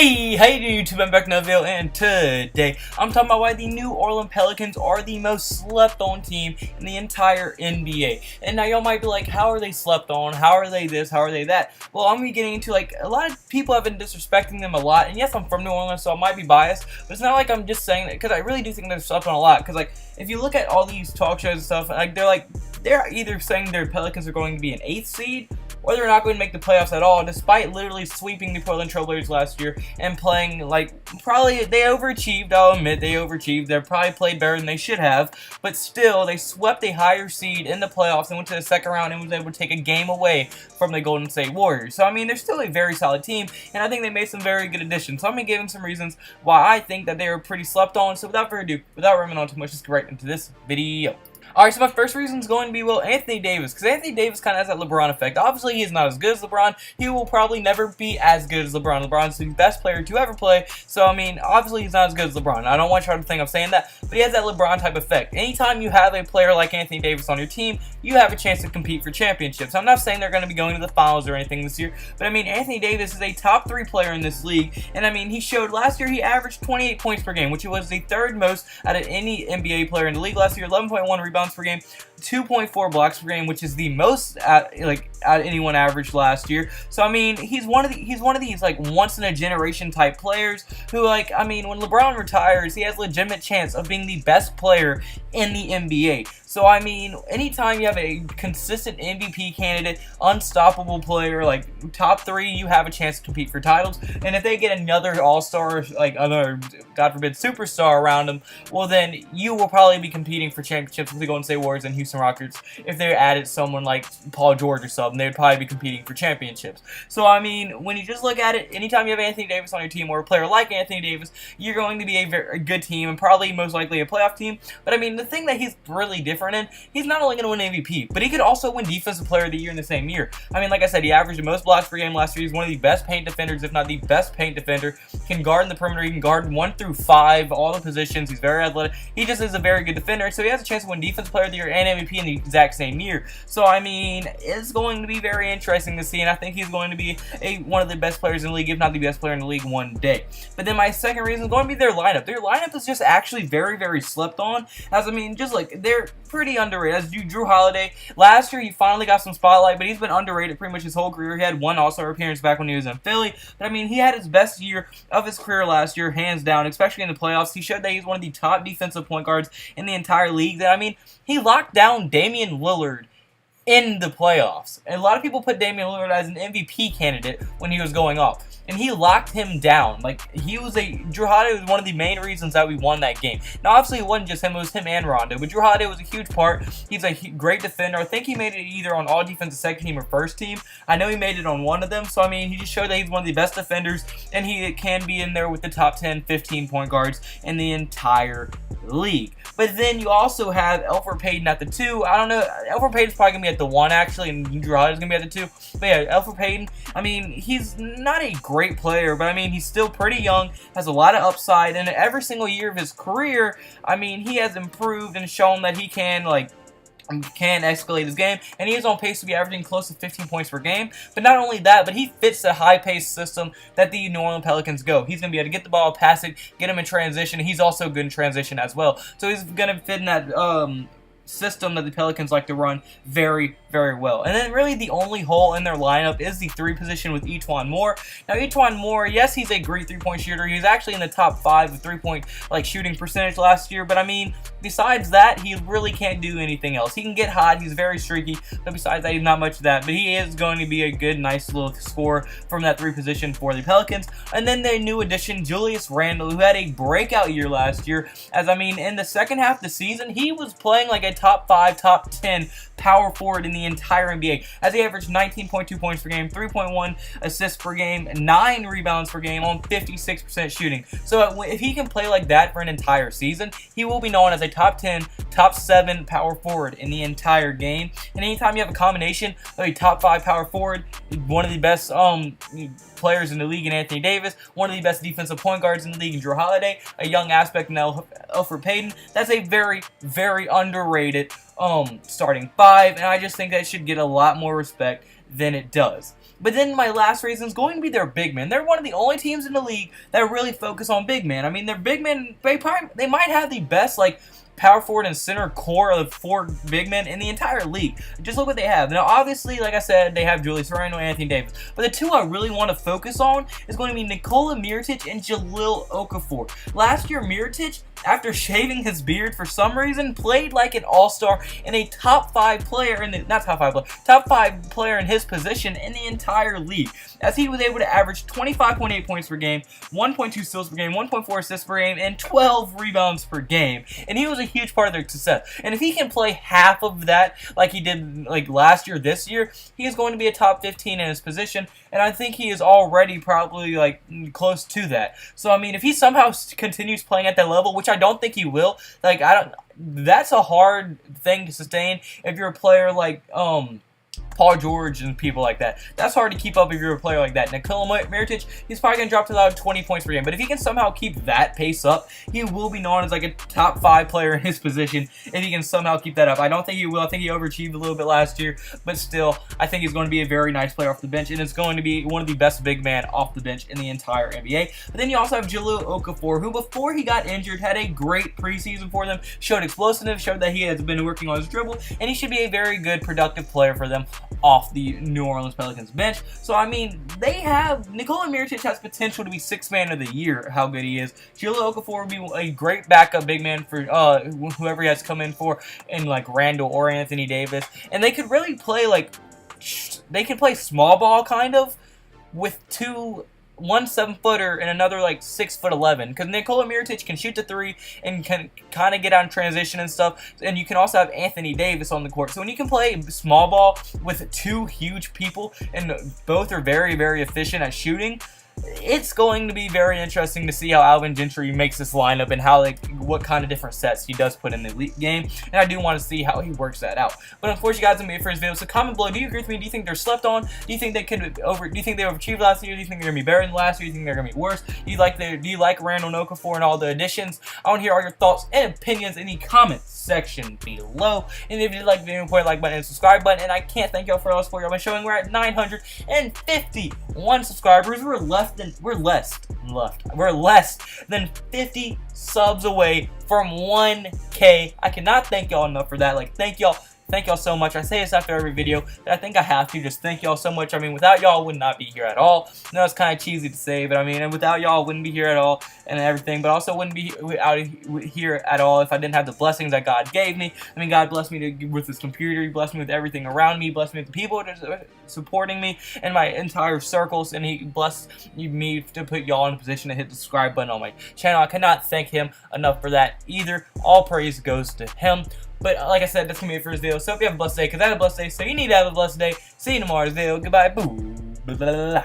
Hey, how you doing, YouTube? I'm back in another video, and today I'm talking about why the New Orleans Pelicans are the most slept on team in the entire NBA. And now y'all might be like, how are they slept on? How are they this? How are they that? Well, I'm gonna be getting into, like, a lot of people have been disrespecting them a lot. And yes, I'm from New Orleans, so I might be biased, but it's not like I'm just saying that, because I really do think they're slept on a lot. Because, like, if you look at all these talk shows and stuff, they're either saying their Pelicans are going to be an 8th seed, or they're not going to make the playoffs at all, despite literally sweeping the Portland Trailblazers last year and playing, like, probably they overachieved. I'll admit they overachieved. They probably played better than they should have, but still, they swept a higher seed in the playoffs and went to the second round and was able to take a game away from the Golden State Warriors. So, I mean, they're still a very solid team, and I think they made some very good additions. So, I'm going to give them some reasons why I think that they were pretty slept on. So, without further ado, without rambling on too much, let's get right into this video. Alright, so my first reason is going to be, well, Anthony Davis, because Anthony Davis kind of has that LeBron effect. Obviously, he's not as good as LeBron. He will probably never be as good as LeBron. LeBron's the best player to ever play, so, I mean, obviously, he's not as good as LeBron. I don't want you to think I'm saying that, but he has that LeBron-type effect. Anytime you have a player like Anthony Davis on your team, you have a chance to compete for championships. I'm not saying they're going to be going to the finals or anything this year, but, I mean, Anthony Davis is a top 3 player in this league, and, I mean, he showed last year he averaged 28 points per game, which was the 3rd most out of any NBA player in the league last year, 11.1 rebounds per game, 2.4 blocks per game, which is the most at anyone averaged last year. So, I mean, he's one of these like once in a generation type players who, like, I mean, when LeBron retires, he has a legitimate chance of being the best player in the NBA. So, I mean, anytime you have a consistent MVP candidate, unstoppable player, like top 3, you have a chance to compete for titles. And if they get another all-star, like another, God forbid, superstar around them, well, then you will probably be competing for championships with the Golden State Warriors and Houston Rockets. If they added someone like Paul George or something, they would probably be competing for championships. So, I mean, when you just look at it, anytime you have Anthony Davis on your team or a player like Anthony Davis, you're going to be a very good team and probably most likely a playoff team. But, I mean, the thing that he's really different in, he's not only going to win MVP, but he could also win Defensive Player of the Year in the same year. I mean, like I said, he averaged the most blocks per game last year. He's one of the best paint defenders, if not the best paint defender. Can guard in the perimeter. He can guard 1 through 5, all the positions. He's very athletic. He just is a very good defender, so he has a chance to win Defensive Player of the Year and MVP in the exact same year. So, I mean, it's going to be very interesting to see, and I think he's going to be one of the best players in the league, if not the best player in the league one day. But then my second reason is going to be their lineup. Their lineup is just actually very, very slept on, as, I mean, just like, they're pretty underrated. As Drew Holiday, last year he finally got some spotlight, but he's been underrated pretty much his whole career. He had 1 All-Star appearance back when he was in Philly, but I mean, he had his best year of his career last year, hands down, especially in the playoffs. He showed that he's one of the top defensive point guards in the entire league. That, I mean, he locked down Damian Lillard in the playoffs. And a lot of people put Damian Lillard as an MVP candidate when he was going off. And he locked him down. Like, Drew Holiday was one of the main reasons that we won that game. Now, obviously, it wasn't just him, it was him and Rondo. But Drew Holiday was a huge part. He's a great defender. I think he made it either on all defensive second team or first team. I know he made it on one of them. So, I mean, he just showed that he's one of the best defenders. And he can be in there with the top 10, 15 point guards in the entire league. But then you also have Elfrid Payton at the 2. I don't know. Elfrid Payton's probably going to be at the 1, actually. And Drew Holiday's going to be at the 2. But yeah, Elfrid Payton, I mean, he's not a great player, but I mean, he's still pretty young, has a lot of upside, and every single year of his career, I mean, he has improved and shown that he can, like, can escalate his game, and he is on pace to be averaging close to 15 points per game. But not only that, but he fits the high-paced system that the New Orleans Pelicans go. He's going to be able to get the ball, pass it, get him in transition. He's also good in transition as well. So he's going to fit in that system that the Pelicans like to run very, very well. And then really the only hole in their lineup is the 3 position with E'Twaun Moore. Now, E'Twaun Moore, yes, he's a great 3-point shooter. He was actually in the top 5 with 3-point shooting percentage last year, but I mean, besides that, he really can't do anything else. He can get hot, he's very streaky, but besides that, he's not much of that. But he is going to be a good, nice little scorer from that 3 position for the Pelicans. And then their new addition, Julius Randle, who had a breakout year last year, as I mean, in the second half of the season, he was playing like a top 5, top 10 power forward in the entire NBA, as he averaged 19.2 points per game, 3.1 assists per game, 9 rebounds per game on 56% shooting. So if he can play like that for an entire season, he will be known as a top 10, top 7 power forward in the entire game. And anytime you have a combination of a top 5 power forward, one of the best players in the league in Anthony Davis, one of the best defensive point guards in the league in Drew Holiday, a young aspect in Elfrid Payton, that's a very, very underrated starting 5, and I just think that should get a lot more respect than it does. But then my last reason is going to be their big men. They're one of the only teams in the league that really focus on big men. I mean, their big men, they might have the best, like, power forward and center core of 4 big men in the entire league. Just look what they have. Now, obviously, like I said, they have Julius Randle and Anthony Davis. But the 2 I really want to focus on is going to be Nikola Mirotic and Jahlil Okafor. Last year, Mirotic, after shaving his beard for some reason, played like an all-star and a top 5 player in the, not top 5 player, top 5 player in his position in the entire league, as he was able to average 25.8 points per game, 1.2 steals per game, 1.4 assists per game, and 12 rebounds per game. And he was a huge part of their success. And if he can play half of that like he did like last year, this year, he is going to be a top 15 in his position, and I think he is already probably like close to that. So I mean, if he somehow continues playing at that level, which I don't think he will, like that's a hard thing to sustain if you're a player like Paul George and people like that. That's hard to keep up if you're a player like that. Nikola Mirotic, he's probably going to drop to about 20 points per game. But if he can somehow keep that pace up, he will be known as like a top 5 player in his position if he can somehow keep that up. I don't think he will. I think he overachieved a little bit last year. But still, I think he's going to be a very nice player off the bench. And it's going to be one of the best big men off the bench in the entire NBA. But then you also have Jahlil Okafor, who before he got injured had a great preseason for them. Showed explosiveness, showed that he has been working on his dribble. And he should be a very good, productive player for them off the New Orleans Pelicans bench. So, I mean, they have, Nikola Mirotic has potential to be 6th man of the year, how good he is. Jahlil Okafor would be a great backup big man for whoever he has come in for, in like Randall or Anthony Davis. And they could really play like, they could play small ball kind of with one 7-footer and another like 6'11", because Nikola Mirotic can shoot the 3 and can kind of get on transition and stuff, and you can also have Anthony Davis on the court. So when you can play small ball with 2 huge people and both are very, very efficient at shooting, it's going to be very interesting to see how Alvin Gentry makes this lineup and how, like, what kind of different sets he does put in the elite game. And I do want to see how he works that out. But unfortunately, guys, I'm going to be it for this video. So comment below. Do you agree with me? Do you think they're slept on? Do you think they could do you think they overachieved last year? Do you think they're going to be better than last year? Do you think they're going to be worse? Do you like Randall and Okafor and all the additions? I want to hear all your thoughts and opinions in the comments section below. And if you like the video, put a like button and subscribe button. And I can't thank y'all for all the support y'all been showing. We're at 951 subscribers. We're less than 50 subs away from 1K. I cannot thank y'all enough for that. Like, thank y'all so much. I say this after every video, but I think I have to just thank y'all so much. I mean, without y'all, I would not be here at all. I know it's kind of cheesy to say, but I mean, and without y'all, I wouldn't be here at all and everything, but also wouldn't be out here at all if I didn't have the blessings that God gave me. I mean, God blessed me with this computer. He blessed me with everything around me. He blessed me with the people that are supporting me and my entire circles, and He blessed me to put y'all in a position to hit the subscribe button on my channel. I cannot thank Him enough for that either. All praise goes to Him. But like I said, that's going to be it for this video. So if you have a blessed day, because I had a blessed day, so you need to have a blessed day. See you tomorrow's video. Goodbye. Boo. Blah, blah, blah, blah.